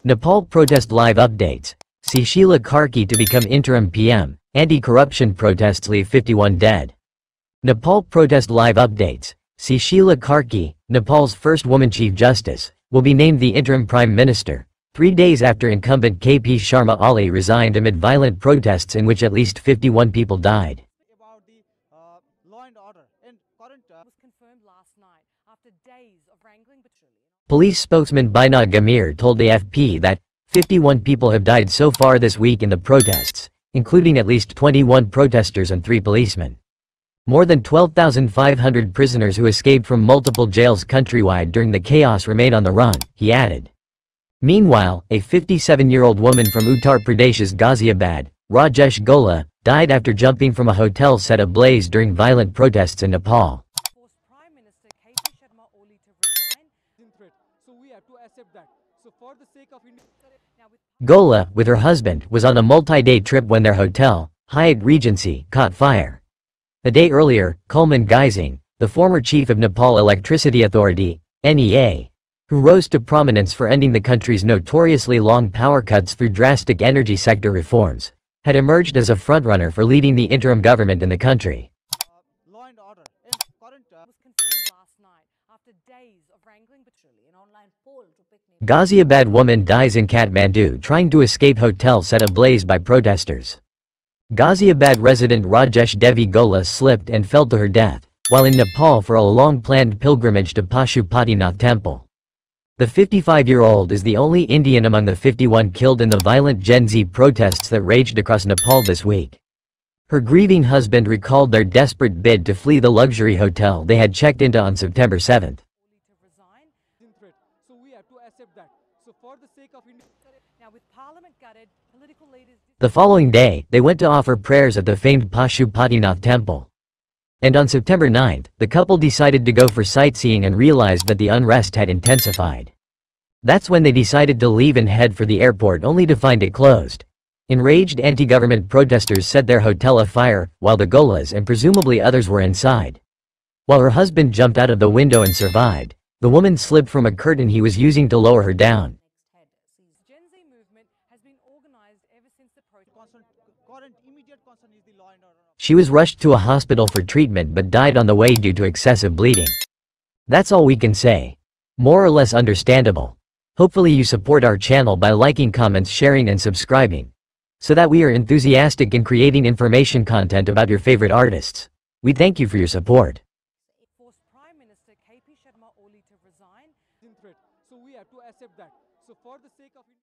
Nepal protest live updates. Sushila Karki to become interim PM. Anti-corruption protests leave 51 dead. Nepal protest live updates. Sushila Karki, Nepal's first woman chief justice, will be named the interim prime minister, 3 days after incumbent KP Sharma Ali resigned amid violent protests in which at least 51 people died. Police spokesman Bina Gamir told AFP that 51 people have died so far this week in the protests, including at least 21 protesters and 3 policemen. More than 12,500 prisoners who escaped from multiple jails countrywide during the chaos remain on the run, he added. Meanwhile, a 57-year-old woman from Uttar Pradesh's Ghaziabad, Rajesh Gola, died after jumping from a hotel set ablaze during violent protests in Nepal. Gola, with her husband, was on a multi-day trip when their hotel, Hyatt Regency, caught fire. A day earlier, Kulman Gaising, the former chief of Nepal Electricity Authority, NEA, who rose to prominence for ending the country's notoriously long power cuts through drastic energy sector reforms, had emerged as a frontrunner for leading the interim government in the country. Ghaziabad woman dies in Kathmandu trying to escape hotel set ablaze by protesters. Ghaziabad resident Rajesh Devi Gola slipped and fell to her death, while in Nepal for a long-planned pilgrimage to Pashupatinath temple. The 55-year-old is the only Indian among the 51 killed in the violent Gen Z protests that raged across Nepal this week. Her grieving husband recalled their desperate bid to flee the luxury hotel they had checked into on September 7. The following day, they went to offer prayers at the famed Pashupatinath temple. And on September 9, the couple decided to go for sightseeing and realized that the unrest had intensified. That's when they decided to leave and head for the airport only to find it closed. Enraged anti-government protesters set their hotel afire, while the Golas and presumably others were inside. While her husband jumped out of the window and survived, the woman slipped from a curtain he was using to lower her down. She was rushed to a hospital for treatment but died on the way due to excessive bleeding. That's all we can say. More or less understandable. Hopefully you support our channel by liking, comments, sharing and subscribing, so that we are enthusiastic in creating information content about your favorite artists. We thank you for your support.